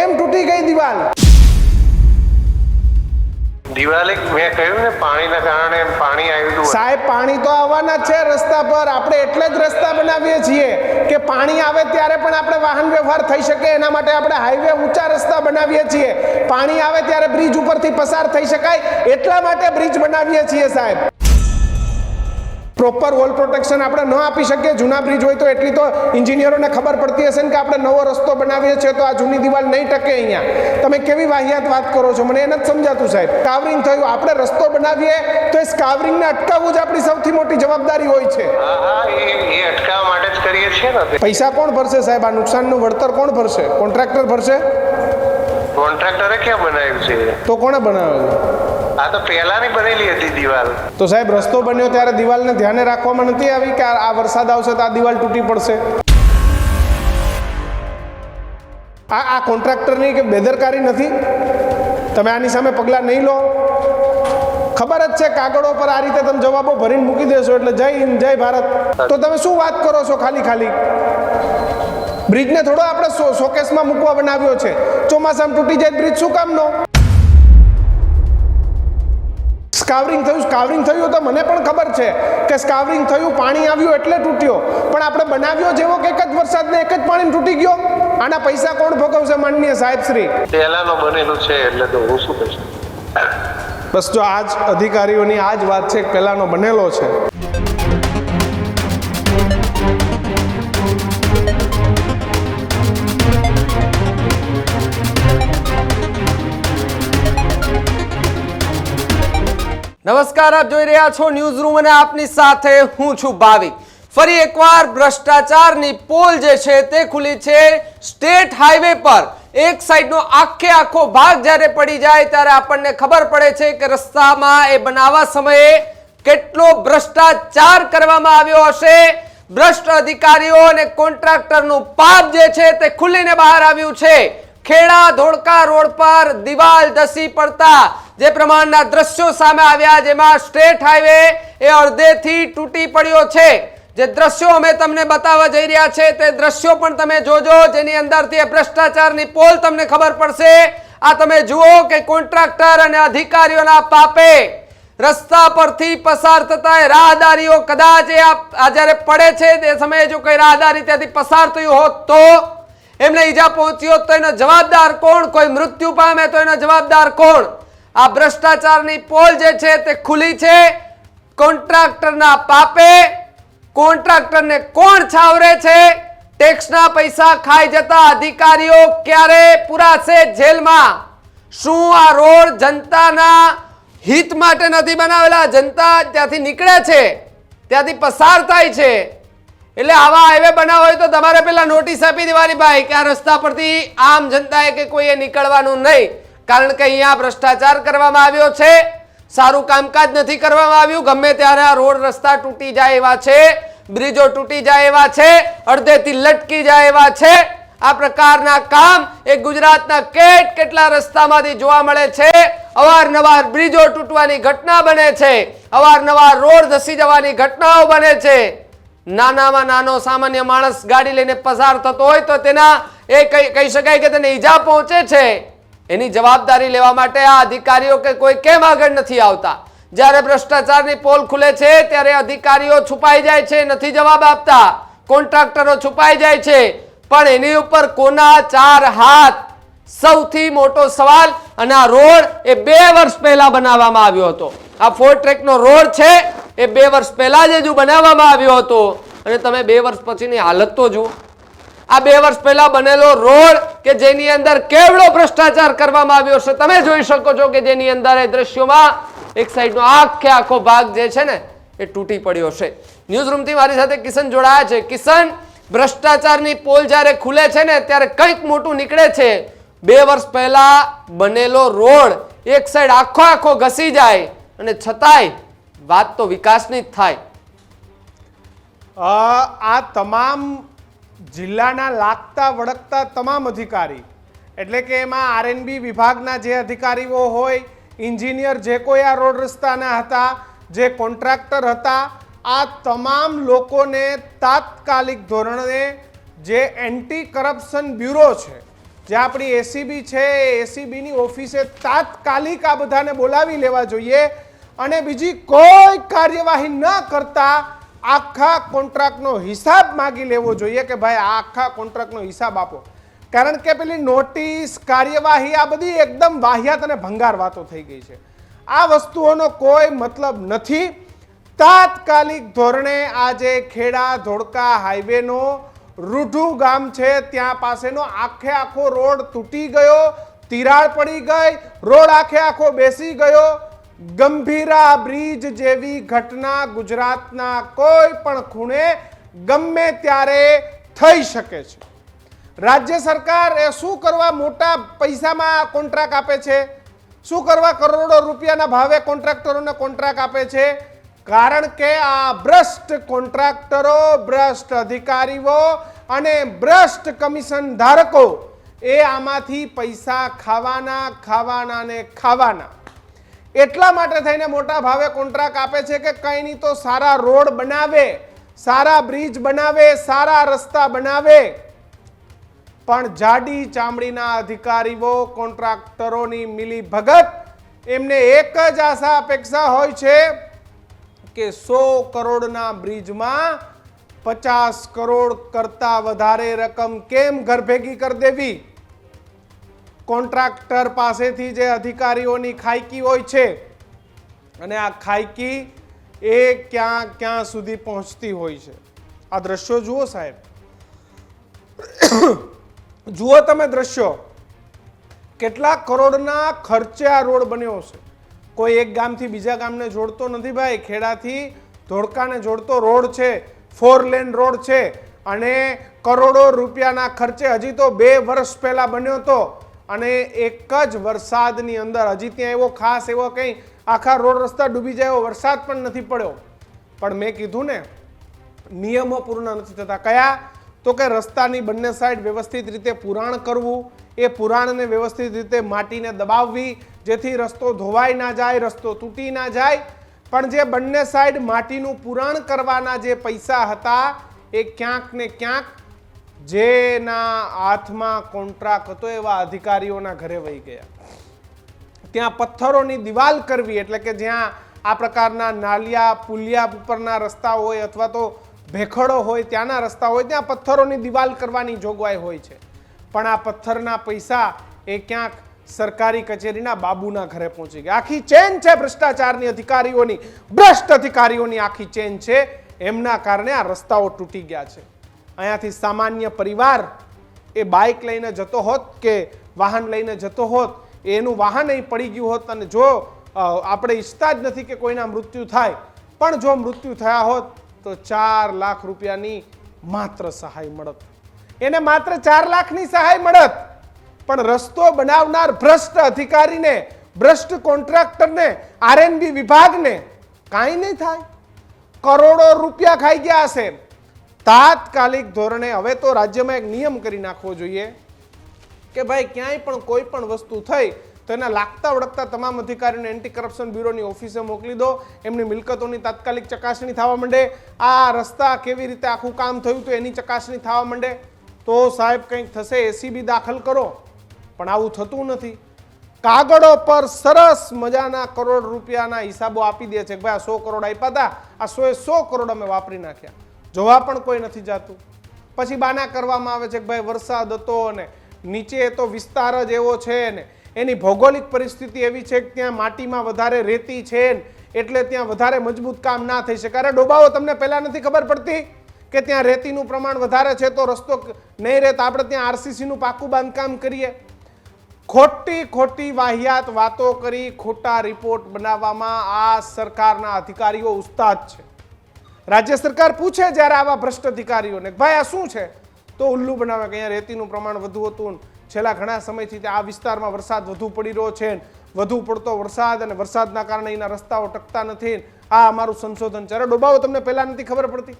કેમ તૂટી ગઈ દિવાલ? દિવાલે મેં કહ્યું ને પાણીના કારણે પાણી આવ્યું હતું સાહેબ, પાણી તો આવવાના જ છે રસ્તા પર. આપણે એટલે જ રસ્તા બનાવીએ છીએ કે પાણી આવે ત્યારે પણ આપણે વાહન વ્યવહાર થઈ શકે. એના માટે આપણે હાઈવે ઊંચા રસ્તા બનાવીએ છીએ. પાણી આવે ત્યારે બ્રિજ ઉપરથી પસાર થઈ શકાય એટલા માટે બ્રિજ બનાવીએ છીએ સાહેબ. પ્રોપર વોલ પ્રોટેક્શન આપણે ન આપી શકીએ. જૂના બ્રિજ હોય તો એટલી તો એન્જિનિયરોને ખબર પડતી હશે ને કે આપણે નવો રસ્તો બનાવીએ છીએ તો આ જૂની દિવાલ નહીં ટકે. અહીંયા તમે કેવી વાહિયાત વાત કરો છો, મને એ નથી સમજાતું સાહેબ. સ્કાવરિંગ થયું, આપણે રસ્તો બનાવીએ તો એ સ્કાવરિંગને અટકાવવું જ આપણી સૌથી મોટી જવાબદારી હોય છે. એ અટકાવવા માટે જ કરીએ છીએ ને. પૈસા કોણ ભરશે સાહેબ? આ નુકસાનનું વળતર કોણ ભરશે? કોન્ટ્રાક્ટર ભરશે? કોન્ટ્રાક્ટરે ક્યાં બનાવ્યું છે? તો કોણે બનાવ્યું? આ તો પહેલાની બનેલી હતી દિવાલ. તો સાહેબ, રસ્તો બન્યો ત્યારે દિવાલને ધ્યાને રાખવામાં નથી આવી કે આ વરસાદ આવશે તો આ દિવાલ તૂટી પડશે? આ કોન્ટ્રાક્ટરની કે બેદરકારી નથી? તમે આની સામે પગલાં નહીં લો? ખબર જ છે કાગળો પર આ રીતે તમે જવાબો ભરીને મૂકી દેશો એટલે જય હિન્દ જય ભારત. તો તમે શું વાત કરો છો? ખાલી બ્રિજને થોડો આપણે શોકેસમાં મૂકવા બનાવ્યો છે. ચોમાસામાં તૂટી જાય બ્રિજ શું કામનો? સ્કાવરિંગ થયું તો મને પણ ખબર છે કે સ્કાવરિંગ થયું, પાણી આવ્યું એટલે તૂટ્યો. પણ આપણે બનાવ્યો જેવો કે એક જ વરસાદને એક જ પાણીમાં તૂટી ગયો. આના પૈસા કોણ ભોગવશે માનનીય સાહેબ શ્રી? પહેલાનો બનેલું છે એટલે તો હું શું કહીશ. બસ જો આજ અધિકારીઓની આ જ વાત છે કે પહેલાનો બનેલો છે. નમસ્કાર, આપ જોઈ રહ્યા છો ન્યૂઝ રૂમ અને આપની સાથે હું છું ભાવિક. ફરી એકવાર ભ્રષ્ટાચારની પોલ જે છે તે ખુલી છે. સ્ટેટ હાઈવે પર એક સાઈડનો આખો ભાગ જ્યારે પડી જાય ત્યારે આપણને ખબર પડે છે કે રસ્તામાં એ બનાવવા સમયે કેટલો ભ્રષ્ટાચાર કરવામાં આવ્યો હશે. ભ્રષ્ટ અધિકારીઓ અને કોન્ટ્રાક્ટરનું પાપ જે છે તે ખુલીને બહાર આવ્યું છે. ખેડા ધોળકા રોડ પર દિવાલ ધસી પડતા જે પ્રમાણના દ્રશ્યો સામે આવ્યા, જેમાં સ્ટેટ હાઈવે એ અડધેથી તૂટી પડ્યો છે. જે દ્રશ્યો અમે તમને બતાવવા જઈ રહ્યા છે તે દ્રશ્યો પણ તમે જોજો, જેની અંદરથી ભ્રષ્ટાચારની પોલ તમને ખબર પડશે. આ તમે જુઓ કે કોન્ટ્રાક્ટર અને અધિકારીઓના પાપે રસ્તા પરથી પસાર થતા રાહદારીઓ કદાચ આ જ્યારે પડે છે તે સમયે જો કોઈ રાહદારી ત્યાંથી પસાર થયું હોત તો એમને ઈજા પહોંચી હોત તો એનો જવાબદાર કોણ? કોઈ મૃત્યુ પામે તો એનો જવાબદાર કોણ? આ ભ્રષ્ટાચારની પોલ જે છે તે ખુલી છે. કોન્ટ્રાક્ટરના પાપે કોન્ટ્રાક્ટરને કોણ છાવરે છે? ટેક્સના પૈસા ખાઈ જતા અધિકારીઓ ક્યારે પુરાશે જેલમાં? શું આ રોડ જનતાના હિત માટે નથી બનાવેલા? જનતા ત્યાંથી નીકળે છે, ત્યાંથી પસાર થાય છે. એટલે આવા હાઈવે બનાવો હોય તો તમારે પેલા નોટિસ આપી દેવાની ભાઈ કે આ રસ્તા પરથી આમ જનતાએ કે કોઈએ નીકળવાનું નહીં, કારણ કે અહીંયા ભ્રષ્ટાચાર કરવામાં આવ્યો છે. સારું કામકાજ નથી કરવામાં આવ્યું. ગમે ત્યારે આ રોડ રસ્તા તૂટી જાય એવા છે, બ્રિજો તૂટી જાય એવા છે, અડધેથી લટકી જાય એવા છે. આ પ્રકારના કામ એ ગુજરાતના કેટલા રસ્તામાંથી જોવા મળે છે. અવારનવાર બ્રિજો તૂટવાની ઘટના બને છે, અવારનવાર રોડ ધસી જવાની ઘટનાઓ બને છે. નાનામાં નાનો સામાન્ય માણસ ગાડી લઈને પસાર થતો હોય તો તેના એ કહી શકાય કે તેને ઈજા પહોંચે છે. એની જવાબદારી લેવા માટે આ અધિકારીઓ કે કોઈ કેમ આગળ નથી આવતા? જ્યારે ભ્રષ્ટાચારની પોલ ખુલે છે ત્યારે અધિકારીઓ છુપાઈ જાય છે, નથી જવાબ આપતા. કોન્ટ્રાક્ટરો છુપાઈ જાય છે, પણ એની ઉપર કોના ચાર હાથ? સૌથી મોટો સવાલ. અને આ રોડ એ 2 વર્ષ પહેલા બનાવવામાં આવ્યો હતો. આ 4 ટ્રેકનો રોડ છે એ 2 વર્ષ પહેલા જ હજુ બનાવવામાં આવ્યો હતો. અને તમે 2 વર્ષ પછીની હાલત તો જુઓ. આ 2 વર્ષ પહેલા બનેલો રોડ કે જેની અંદર કેવડો ભ્રષ્ટાચાર કરવામાં આવ્યો છે તમે જોઈ શકો છો, કે જેની અંદર એ દ્રશ્યોમાં એક સાઈડનો આખો ભાગ જે છે ને એ તૂટી પડ્યો છે. ન્યૂઝ રૂમથી મારી સાથે કિશન જોડાયા છે. કિશન, ભ્રષ્ટાચારની પોલ જ્યારે ખુલે છે ને ત્યારે કંઈક મોટું નીકળે છે. 2 વર્ષ પહેલા બનેલો રોડ એક સાઈડ આખો ઘસી જાય અને છતાંય વાત તો વિકાસની જ થાય. આ તમામ જિલ્લાના લાગતા વળગતા તમામ અધિકારી, એટલે કે એમાં આરએનબી વિભાગના જે અધિકારીઓ હોય, એન્જિનિયર જે કોઈ આ રોડ રસ્તાના હતા, જે કોન્ટ્રાક્ટર હતા, આ તમામ લોકોને તાત્કાલિક ધોરણે જે એન્ટી કરપ્શન બ્યુરો છે, જે આપણી એસીબી છે એ એસીબીની ઓફિસે તાત્કાલિક આ બધાને બોલાવી લેવા જોઈએ અને બીજી કોઈ કાર્યવાહી ન કરતા આખા કોન્ટ્રાક્ટનો હિસાબ માગી લેવો જોઈએ કે ભાઈ આ આખા કોન્ટ્રાક્ટનો હિસાબ આપો. કારણ કે પેલી નોટિસ કાર્યવાહી આ બધી એકદમ વાહિયાત અને ભંગાર વાતો થઈ ગઈ છે. આ વસ્તુઓનો કોઈ મતલબ નથી. તાત્કાલિક ધોરણે આજે ખેડા ધોળકા હાઈવેનો રૂઢુ ગામ છે ત્યાં પાસેનો આખે આખો રોડ તૂટી ગયો, તિરાડ પડી ગઈ, રોડ આખે આખો બેસી ગયો. ગંભીરા બ્રિજ જેવી ઘટના ગુજરાતના કોઈ પણ ખૂણે ગમે ત્યારે થઈ શકે છે. રાજ્ય સરકાર એ શું કરવા મોટા પૈસામાં કોન્ટ્રાક્ટ આપે છે? શું કરવા કરોડો રૂપિયાના ભાવે કોન્ટ્રાક્ટરોને કોન્ટ્રાક્ટ આપે છે? કારણ કે આ ભ્રષ્ટ કોન્ટ્રાક્ટરો, ભ્રષ્ટ અધિકારીઓ અને ભ્રષ્ટ કમિશન ધારકો એ આમાંથી પૈસા ખાવાના ને ખાવાના. એટલા માટે થઈને મોટા ભાવે કોન્ટ્રાક્ટ આપે છે કે કંઈ નહીં તો સારા રોડ બનાવે, સારા બ્રિજ બનાવે, સારા રસ્તા બનાવે. પણ જાડી ચામડીના અધિકારીઓ, કોન્ટ્રાક્ટરોની મિલી ભગત, એમને એક જ આશા અપેક્ષા હોય છે કે 100 કરોડના બ્રિજમાં 50 કરોડ કરતા વધારે રકમ કેમ ઘર ભેગી કરી દેવી. કોન્ટ્રાક્ટર પાસેથી જે અધિકારીઓની ખાયકી હોય છે અને આ ખાયકી એ ક્યાં ક્યાં સુધી પહોંચતી હોય છે. આ દ્રશ્યો જુઓ સાહેબ, જુઓ તમે દ્રશ્યો. કેટલા કરોડના ખર્ચે આ રોડ બન્યો છે. કોઈ એક ગામથી બીજા ગામને જોડતો નથી ભાઈ. ખેડાથી ધોળકાને જોડતો રોડ છે, 4 લેન રોડ છે અને કરોડો રૂપિયાના ખર્ચે હજી તો 2 વર્ષ પહેલા બન્યો હતો અને એક જ વરસાદની અંદર હજી ત્યાં એવો ખાસ એવો કંઈ આખા રોડ રસ્તા ડૂબી જાય એવો વરસાદ પણ નથી પડ્યો. પણ મેં કીધું ને, નિયમો પૂર્ણ નથી થતા. કયા? તો કે રસ્તાની બંને સાઈડ વ્યવસ્થિત રીતે પુરાણ કરવું, એ પુરાણને વ્યવસ્થિત રીતે માટીને દબાવવી જેથી રસ્તો ધોવાઈ ના જાય, રસ્તો તૂટી ના જાય. પણ જે બંને સાઈડ માટીનું પુરાણ કરવાના જે પૈસા હતા એ ક્યાંક ને ક્યાંક જેના હાથમાં કોન્ટ્રાક્ટ હતો એવા અધિકારીઓના ઘરે વહી ગયા. ત્યાં પથ્થરોની દિવાલ કરવી એટલે કે જ્યાં આ પ્રકારના નાલિયા પુલિયા ઉપરના રસ્તા હોય અથવા તો ભેખડો હોય ત્યાંના રસ્તા હોય ત્યાં પથ્થરોની દિવાલ કરવાની જોગવાઈ હોય છે. પણ આ પથ્થરના પૈસા એ ક્યાંક સરકારી કચેરીના બાબુના ઘરે પહોંચી ગયા. આખી ચેન છે ભ્રષ્ટાચારની અધિકારીઓની, ભ્રષ્ટ અધિકારીઓની આખી ચેન છે. એમના કારણે આ રસ્તાઓ તૂટી ગયા છે. અહીંયાથી સામાન્ય પરિવાર એ બાઇક લઈને જતો હોત કે વાહન લઈને જતો હોત, એનું વાહન અહીં પડી ગયું હોત અને જો આપણે ઈચ્છતા જ નથી કે કોઈના મૃત્યુ થાય, પણ જો મૃત્યુ થયા હોત તો 4 લાખ રૂપિયાની માત્ર સહાય મળત. એને માત્ર 4 લાખની સહાય મળત. પણ રસ્તો બનાવનાર ભ્રષ્ટ અધિકારીને, ભ્રષ્ટ કોન્ટ્રાક્ટરને, આરએનબી વિભાગને કાંઈ નહીં થાય. કરોડો રૂપિયા ખાઈ ગયા હશે. તાત્કાલિક ધોરણે હવે તો રાજ્યમાં એક નિયમ કરી નાખવો જોઈએ કે ભાઈ ક્યાંય પણ કોઈ પણ વસ્તુ થઈ તો એના લાગતા વળગતા તમામ અધિકારીઓને એન્ટી કરપ્શન બ્યુરોની ઓફિસે મોકલી દો. એમની મિલકતોની તાત્કાલિક ચકાસણી થવા માંડે. આ રસ્તા કેવી રીતે આખું કામ થયું તો એની ચકાસણી થવા માંડે તો સાહેબ કંઈક થશે. એસીબી દાખલ કરો. પણ આવું થતું નથી. કાગળો પર સરસ મજાના કરોડ રૂપિયાના હિસાબો આપી દે છે કે ભાઈ 100 કરોડ આપ્યા હતા, આ 100 કરોડ અમે વાપરી નાખ્યા. જોવા પણ કોઈ નથી જાતું. પછી બાના કરવામાં આવે છે કે ભાઈ વરસાદ હતો અને નીચે તો વિસ્તાર જ એવો છે ને એની ભૌગોલિક પરિસ્થિતિ એવી છે કે ત્યાં માટીમાં વધારે રેતી છે એટલે ત્યાં વધારે મજબૂત કામ ના થઈ શકે. અરે ડોબાઓ, તમને પહેલા નથી ખબર પડતી કે ત્યાં રેતીનું પ્રમાણ વધારે છે તો રસ્તો નહીં રહે તો આપણે ત્યાં આરસીસીનું પાકું બાંધકામ કરીએ. ખોટી વાહિયાત વાતો કરી ખોટા રિપોર્ટ બનાવવામાં આ સરકારના અધિકારીઓ ઉસ્તાદ છે. રાજ્ય સરકાર પૂછે જ્યારે આવા ભ્રષ્ટ અધિકારીઓને ભાઈ આ શું છે તો ઉલ્લુ બનાવે કે અહીંયા રેતીનું પ્રમાણ વધુ હતું, છેલ્લા ઘણા સમયથી આ વિસ્તારમાં વરસાદ વધુ પડી રહ્યો છે, વધુ પડતો વરસાદ અને વરસાદના કારણે એના રસ્તાઓ ટકતા નથી, આ અમારું સંશોધન છે. અરે ડોબાઓ, તમને પહેલા નથી ખબર પડતી?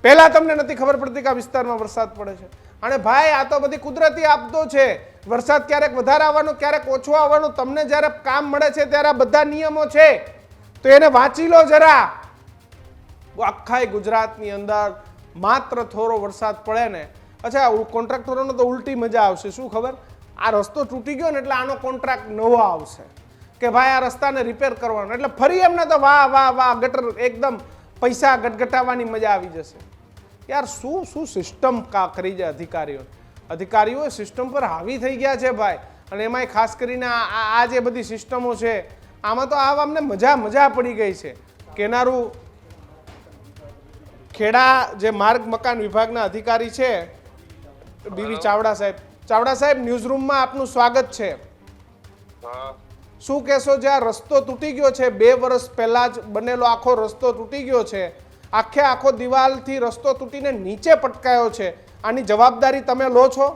પહેલા તમને નથી ખબર પડતી કે આ વિસ્તારમાં વરસાદ પડે છે? અને ભાઈ આ તો બધી કુદરતી આપદો છે. વરસાદ ક્યારેક વધારે આવવાનો, ક્યારેક ઓછો આવવાનો. તમને જ્યારે કામ મળે છે ત્યારે આ બધા નિયમો છે તો એને વાંચી લો જરા. આખા ગુજરાતની અંદર માત્ર થોડો વરસાદ પડે ને અચ્છા કોન્ટ્રાક્ટરોનો તો ઉલટી મજા આવશે. શું ખબર, આ રસ્તો તૂટી ગયો ને એટલે આનો કોન્ટ્રાક્ટ નવો આવશે કે ભાઈ આ રસ્તાને રિપેર કરવાનો, એટલે ફરી એમને તો વાહ વાહ વાહ ગટર એકદમ પૈસા ગટગટાવવાની મજા આવી જશે. યાર શું શું સિસ્ટમ કરી છે અધિકારીઓ સિસ્ટમ પર હાવી થઈ ગયા છે ભાઈ. અને એમાંય ખાસ કરીને આ જે બધી સિસ્ટમો છે આમાં તો આ અમને મજા પડી ગઈ છે. કેનારું ખેડા જે માર્ગ મકાન વિભાગના અધિકારી છે બીવી ચાવડા સાહેબ, ન્યૂઝરૂમમાં આપનું સ્વાગત છે. હા, શું કહેશો, જે આ રસ્તો તૂટી ગયો છે 2 વર્ષ પહેલા જ બનેલો આખો રસ્તો તૂટી ગયો છે, આખો દિવાલથી રસ્તો તૂટીને નીચે પટકાયો છે, આની જવાબદારી તમે લો છો?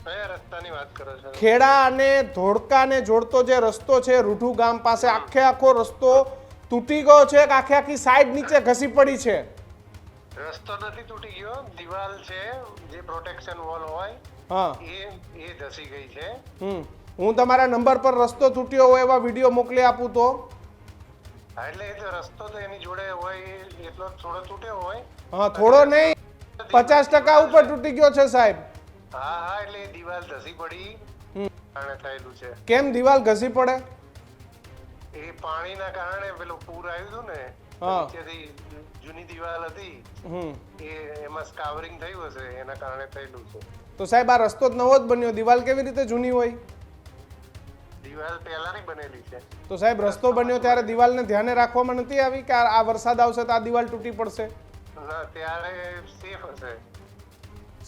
કયા રસ્તાની વાત કરો છો? ખેડા અને ધોળકાને જોડતો જે રસ્તો છે રૂઢુ ગામ પાસે, આખો રસ્તો તૂટી ગયો છે કે આખી સાઈડ નીચે ઘસી પડી છે? રસ્તો નથી તૂટી ગયો, દિવાલ છે જે પ્રોટેક્શન વોલ હોય હા, એ ધસી ગઈ છે. હું તમારા નંબર પર રસ્તો તૂટ્યો હોય એવા વિડીયો મોકલી આપું તો? હા, એટલે એ તો રસ્તો તો એની જોડે હોય એટલો થોડો તૂટ્યો હોય. હા, થોડો નહીં, 50% ઉપર તૂટી ગયો છે સાહેબ. હા, એટલે એ દિવાલ ધસી પડી કારણે થયેલું છે. કેમ દિવાલ ઘસી પડે? એ પાણીના કારણે પેલું પૂર આવ્યું હતું ને, હા. નીચેથી જૂની દિવાલ હતી એમાં સ્કાવરિંગ થયું હશે, એના કારણે થયેલું છે. તો સાહેબ આ રસ્તો જ નવો જ બન્યો, દિવાલ કેવી રીતે જૂની હોય? દિવાલ પહેલાની બનેલી છે. તો સાહેબ રસ્તો બન્યો ત્યારે દિવાલને ધ્યાને રાખવામાં નથી આવી કે આ વરસાદ આવશે તો આ દિવાલ તૂટી પડશે? ના, ત્યારે સેફ હશે.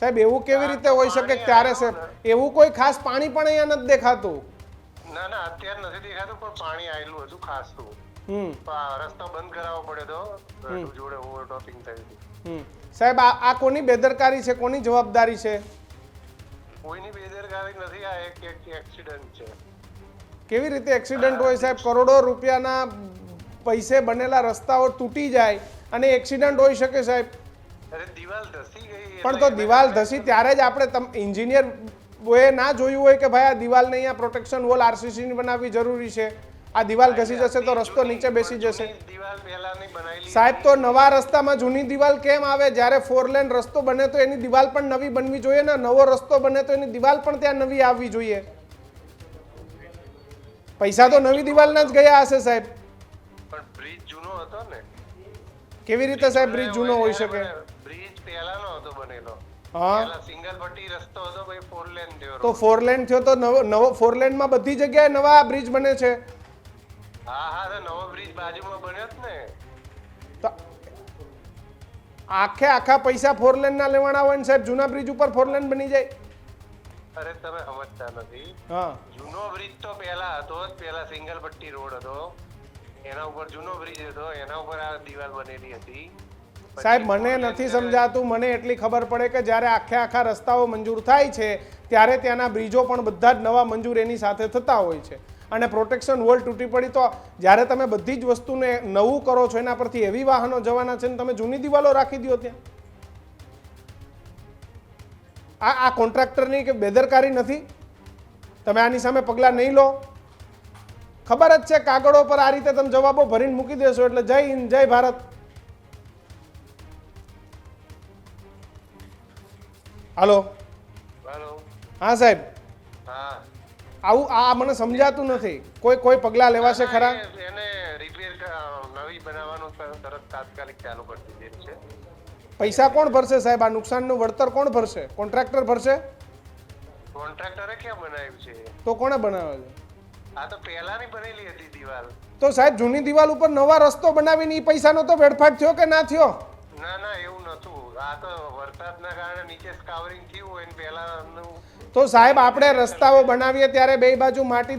સાહેબ એવું કેવી રીતે હોઈ શકે કે ત્યારે સેફ? એવું કોઈ ખાસ પાણી પણ અહીંયા નથી દેખાતું. ના, અત્યારે નથી દેખાતું, પણ પાણી આવેલું હતું ખાસું. રસ્તો બંધ કરાવવો પડ્યો તો જોડે ઓવરટોપિંગ થયું હતું. સાહેબ આ કોની બેદરકારી છે, કોની જવાબદારી છે? કોઈની બેદરકારી નથી, આ એક એક્સિડન્ટ છે. કેવી રીતે એક્સિડન્ટ હોય સાહેબ? કરોડો રૂપિયાના પૈસે બનેલા રસ્તાઓ તૂટી જાય અને એક્સિડન્ટ હોઈ શકે સાહેબ? અરે દિવાલ ધસી ગઈ. પણ તો દિવાલ ધસી ત્યારે જ આપણે એન્જિનિયર ના જોયું હોય કે ભાઈ આ દિવાલને અહીંયા પ્રોટેક્શન વોલ આરસીસી ની બનાવવી જરૂરી છે, આ દિવાલ ઘસી જશે તો રસ્તો નીચે બેસી જશે. દિવાલ પહેલાની બનાવેલી સાહેબ તો નવા રસ્તામાં જૂની દિવાલ કેમ આવે? જ્યારે 4 લેન રસ્તો બને તો એની દિવાલ પણ નવી બનવી જોઈએ ને, નવો રસ્તો બને તો એની દિવાલ પણ ત્યાં નવી આવવી જોઈએ. પૈસા તો નવી દિવાલના જ ગયા હશે સાહેબ. પણ બ્રિજ જૂનો હતો ને. કેવી રીતે સાહેબ બ્રિજ જૂનો હોઈ શકે? બ્રિજ પહેલાનો હતો બનેલો. હા, પહેલા સિંગલ પટ્ટી રસ્તો હતો, પછી 4 લેન થયો. તો 4 લેન થયો તો નવો 4 લેનમાં બધી જગ્યાએ નવા બ્રિજ બને છે. હા, તો નવો બ્રિજ બાજુમાં બન્યો જ ને. તો આખા પૈસા 4 લેન ના લેવાના હોય ને સાહેબ, જૂના બ્રિજ ઉપર 4 લેન બની જાય? અરે તમે સમજતા નથી. હા, જૂનો બ્રિજ તો પહેલા હતો જ, પહેલા સિંગલ પટ્ટી રોડ હતો, એના ઉપર જૂનો બ્રિજ હતો, એના ઉપર આ દિવાલ બનેલી હતી. સાહેબ મને નથી સમજાતું. મને એટલી ખબર પડે કે જ્યારે આખા રસ્તાઓ મંજૂર થાય છે ત્યારે ત્યાંના બ્રિજો પણ બધા જ નવા મંજૂર એની સાથે થતા હોય છે. અને પ્રોટેક્શન વોલ તૂટી પડી તો જ્યારે તમે બધી જ વસ્તુને નવું કરો છો એના પરથી એવી વાહનો જવાના છે ને તમે જૂની દિવાલો રાખી દો ત્યાં. આ કોન્ટ્રાક્ટરની કે બેદરકારી નથી? તમે આની સામે પગલાં નહીં લો? ખબર જ છે કાગળો પર આ રીતે તમે જવાબો ભરીને મૂકી દેશો એટલે જય હિન્દ જય ભારત. હાલો. હા સાહેબ, હા, આવું મને સમજાતું નથી. કોઈ પગલાં લેવાશે ખરા? એને રિપેર નવી બનાવવાનું તરત તાત્કાલિક ચાલુ કરી દીધેલું છે. પૈસા કોણ ભરશે સાહેબ? આ નુકસાનનું વળતર કોણ ભરશે? કોન્ટ્રાક્ટર ભરશે? કોન્ટ્રાક્ટરે ક્યાં બનાવ્યું છે? તો કોણે બનાવ્યો છે? આ તો પહેલાની બનેલી હતી દિવાલ. તો સાહેબ જૂની દિવાલ ઉપર નવા રસ્તો બનાવીને એ પૈસાનો તો વેડફાટ થયો કે ના થયો? ના, એવું નતું. આ તો વરસાદના કારણે નીચે સ્કાવરિંગ થયું હોય ને પહેલાનું. તો સાહેબ આપણે રસ્તાઓ બનાવીએ ત્યારે બે બાજુ માટી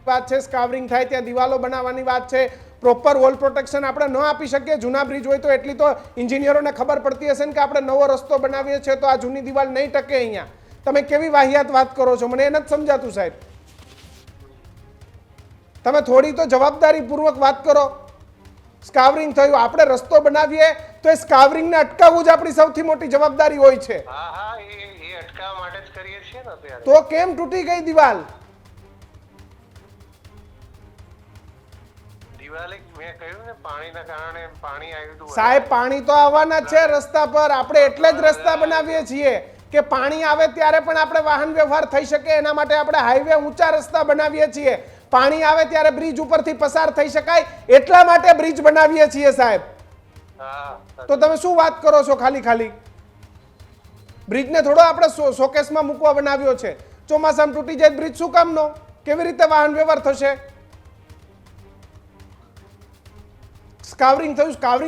વાત છે, સ્કાવરિંગ થાય ત્યાં દિવાલો બનાવવાની વાત છે, પ્રોપર વોલ પ્રોટેક્શન આપણે ન આપી શકીએ? જૂના બ્રિજ હોય તો એટલી તો એન્જિનિયરોને ખબર પડતી હશે ને કે આપણે નવો રસ્તો બનાવીએ છીએ તો આ જૂની દિવાલ નહીં ટકે અહીંયા. તમે કેવી વાહિયાત વાત કરો છો? મને એ નથી સમજાતું સાહેબ. તમે થોડી તો જવાબદારીપૂર્વક વાત કરો. સ્કાવરિંગ થયું, આપણે રસ્તો બનાવીએ તો એ સ્કાવરિંગને અટકાવવું જ આપણી સૌથી મોટી જવાબદારી હોય છે. હા, એ અટકાવવા માટે જ કરીએ છીએ ને અત્યારે. તો કેમ તૂટી ગઈ દિવાલ? દિવાળી મેં કહ્યું ને પાણીના કારણે પાણી આવ્યું હતું. સાહેબ પાણી તો આવવાના જ છે રસ્તા પર. આપણે એટલે જ રસ્તા બનાવીએ છીએ કે પાણી આવે ત્યારે પણ આપણે વાહન વ્યવહાર થઈ શકે એના માટે આપણે હાઈવે ઊંચા રસ્તા બનાવીએ છીએ. પાણી આવે ત્યારે બ્રિજ ઉપરથી પસાર થઈ શકાય એટલા માટે બ્રિજ બનાવીએ છીએ સાહેબ. હા તો તમે શું વાત કરો છો ખાલી બ્રિજને થોડો આપણે શોકેસમાં મૂકવા બનાવ્યો છે. ચોમાસામાં તૂટી જાય બ્રિજ શું કામનો? કેવી રીતે વાહન વ્યવહાર થશે? સ્કાવરિંગ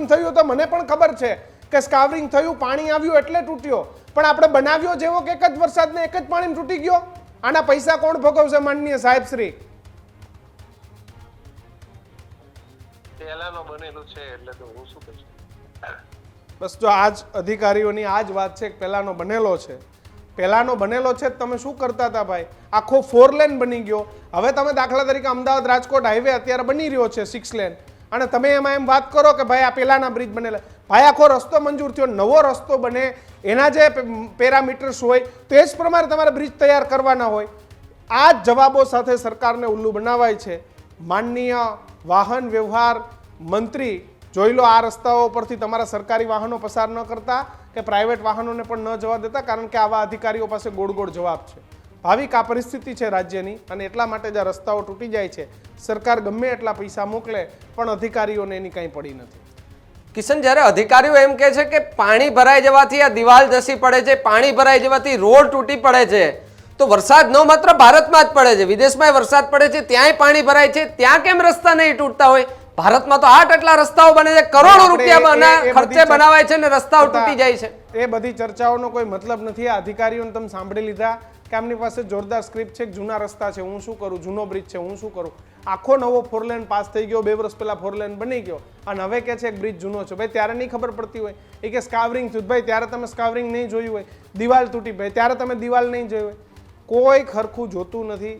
થયું તો મને પણ ખબર છે કે સ્કાવરિંગ થયું, પાણી આવ્યું એટલે તૂટ્યો, પણ આપણે બનાવ્યો જેવો કે એક જ વરસાદને એક જ પાણીમાં તૂટી ગયો. આના પૈસા કોણ ભોગવશે માનનીય સાહેબ શ્રી? પહેલાનો બનેલું છે એટલે તો હું શું કહું. બસ જો આજ અધિકારીઓની આ જ વાત છે કે પહેલાનો બનેલો છે. તમે શું કરતા હતા ભાઈ? આખો 4 લેન બની ગયો. હવે તમે દાખલા તરીકે અમદાવાદ રાજકોટ હાઈવે અત્યારે બની રહ્યો છે 6 લેન, અને તમે એમાં એમ વાત કરો કે ભાઈ આ પહેલાના બ્રિજ બનેલા. ભાઈ આખો રસ્તો મંજૂર થયો, નવો રસ્તો બને એના જે પેરામીટર્સ હોય તો એ જ પ્રમાણે તમારે બ્રિજ તૈયાર કરવાના હોય. આ જ જવાબો સાથે સરકારને ઉલ્લુ બનાવાય છે. માનનીય વાહન વ્યવહાર મંત્રી જોઈ લો, આ રસ્તાઓ પરથી તમારા સરકારી વાહનો પસાર ન કરતા કે પ્રાઇવેટ વાહનોને પણ ન જવા દેતા, કારણ કે આવા અધિકારીઓ પાસે ગોળ જવાબ છે. ભાવિક આ પરિસ્થિતિ છે રાજ્યની, અને એટલા માટે જ આ રસ્તાઓ તૂટી જાય છે. સરકાર ગમે એટલા પૈસા મોકલે પણ અધિકારીઓને એની કંઈ પડી નથી. કિશન, જ્યારે અધિકારીઓ એમ કહે છે કે પાણી ભરાઈ જવાથી આ દિવાલ ધસી પડે છે, પાણી ભરાઈ જવાથી રોડ તૂટી પડે છે, તો વરસાદ ન માત્ર ભારતમાં જ પડે છે, વિદેશમાં વરસાદ પડે છે, ત્યાંય પાણી ભરાય છે, ત્યાં કેમ રસ્તા નહીં તૂટતા હોય? ભારતમાં તો 8 એટલા રસ્તાઓ બને છે, કરોડો રૂપિયા ખર્ચે બનાવાય છે ને રસ્તાઓ તૂટી જાય છે. એ બધી ચર્ચાઓનો કોઈ મતલબ નથી. આ અધિકારીઓને તમે સાંભળી લીધા કે આમની પાસે જોરદાર સ્ક્રિપ્ટ છે કે જૂના રસ્તા છે હું શું કરું, જૂનો બ્રિજ છે હું શું કરું. આખો નવો 4 લેન પાસ થઈ ગયો, 2 વર્ષ પહેલા 4 લેન બની ગયો, અને હવે કે છે કે બ્રિજ જૂનો છે. ભાઈ ત્યારે નહીં ખબર પડતી હોય એ કે સ્કાવરિંગ થયું, ભાઈ ત્યારે તમે સ્કાવરિંગ નહીં જોયું હોય. દિવાલ તૂટી, ભાઈ ત્યારે તમે દિવાલ નહીં જોઈ હોય. કોઈ ખરખું જોતું નથી.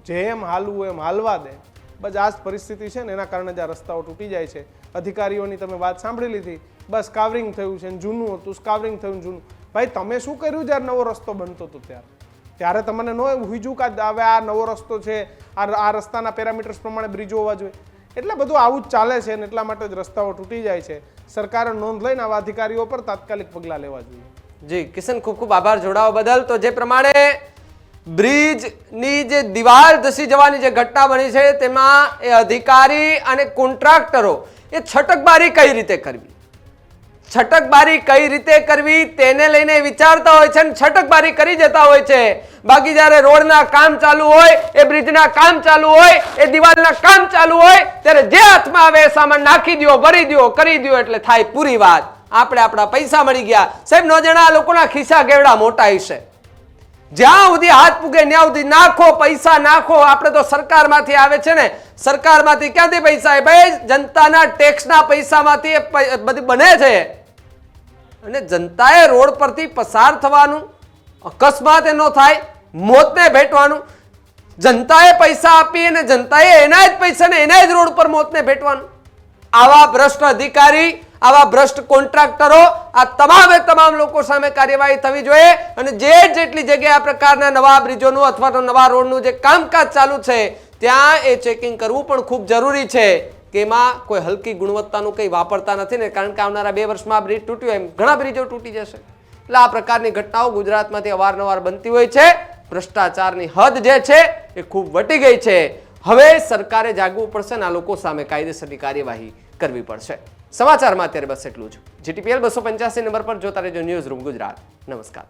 જેમ હાલવું એમ હાલવા દે. બસ આ જ પરિસ્થિતિ છે ને, એના કારણે જ આ રસ્તાઓ તૂટી જાય છે. અધિકારીઓની તમે વાત સાંભળી લીધી, બસ સ્કાવરિંગ થયું છે, જૂનું હતું, સ્કાવરિંગ થયું જૂનું. ભાઈ તમે શું કર્યું જ્યારે નવો રસ્તો બનતો હતો ત્યારે તમને ન હુજ્યું કે હવે આ નવો રસ્તો છે, આ રસ્તાના પેરામીટર્સ પ્રમાણે બ્રિજો હોવા જોઈએ. એટલે બધું આવું જ ચાલે છે, અને એટલા માટે જ રસ્તાઓ તૂટી જાય છે. સરકારે નોંધ લઈને આવા અધિકારીઓ પર તાત્કાલિક પગલાં લેવા જોઈએ. જી કિશન, ખૂબ ખૂબ આભાર જોડાવા બદલ. તો જે પ્રમાણે બ્રિજની જે દિવાલ ધસી જવાની જે ઘટના બની છે તેમાં એ અધિકારી અને કોન્ટ્રાક્ટરો એ છટકબારી કઈ રીતે કરવી તેને લઈને વિચારતા હોય છે અને છટકબારી કરી જતા હોય છે. બાકી જ્યારે રોડના કામ ચાલુ હોય, એ બ્રિજના કામ ચાલુ હોય, એ દિવાલના કામ ચાલુ હોય ત્યારે જે હાથમાં આવે એ સામાન નાખી દો, ભરી દો, કરી દો એટલે થાય પૂરી વાત. આપણે આપણા પૈસા મળી ગયા. સાહેબ ન જણા લોકોના ખિસ્સા કેવડા મોટા હશે. જ્યાં સુધી હાથ પૂગે ત્યાં સુધી નાખો, પૈસા નાખો. આપણે તો સરકારમાંથી આવે છે ને, સરકારમાંથી ક્યાંથી પૈસા? ભાઈ જનતાના ટેક્સના પૈસામાંથી બધી બને છે, અને જનતાએ રોડ પરથી પસાર થવાનું, અકસ્માત એનો થાય, મોતને ભેટવાનું, જનતાએ પૈસા આપી અને જનતાએ એના જ પૈસા ને એના જ રોડ પર મોતને ભેટવાનું. આવા ભ્રષ્ટ અધિકારી, આવા ભ્રષ્ટ કોન્ટ્રાક્ટરો, આ તમામ લોકો સામે કાર્યવાહી થવી જોઈએ. અને જેટલી જગ્યાએ આ પ્રકારના નવા બ્રિજોનું અથવા તો નવા રોડનું જે કામકાજ ચાલુ છે ત્યાં એ ચેકિંગ કરવું પણ ખૂબ જરૂરી છે કે એમાં કોઈ હલકી ગુણવત્તાનું કંઈ વાપરતા નથી ને, કારણ કે આવનારા 2 વર્ષમાં બ્રિજ તૂટ્યો એમ ઘણા બ્રિજો તૂટી જશે. એટલે આ પ્રકારની ઘટનાઓ ગુજરાતમાંથી અવારનવાર બનતી હોય છે. ભ્રષ્ટાચારની હદ જે છે એ ખૂબ વટી ગઈ છે. હવે સરકારે જાગવું પડશે અને આ લોકો સામે કાયદેસરની કાર્યવાહી કરવી પડશે. સમાચારમાં અત્યારે બસ એટલું જ. GTPL 285 નંબર પર જોતા રહેજો ન્યૂઝ રૂમ ગુજરાત. નમસ્કાર.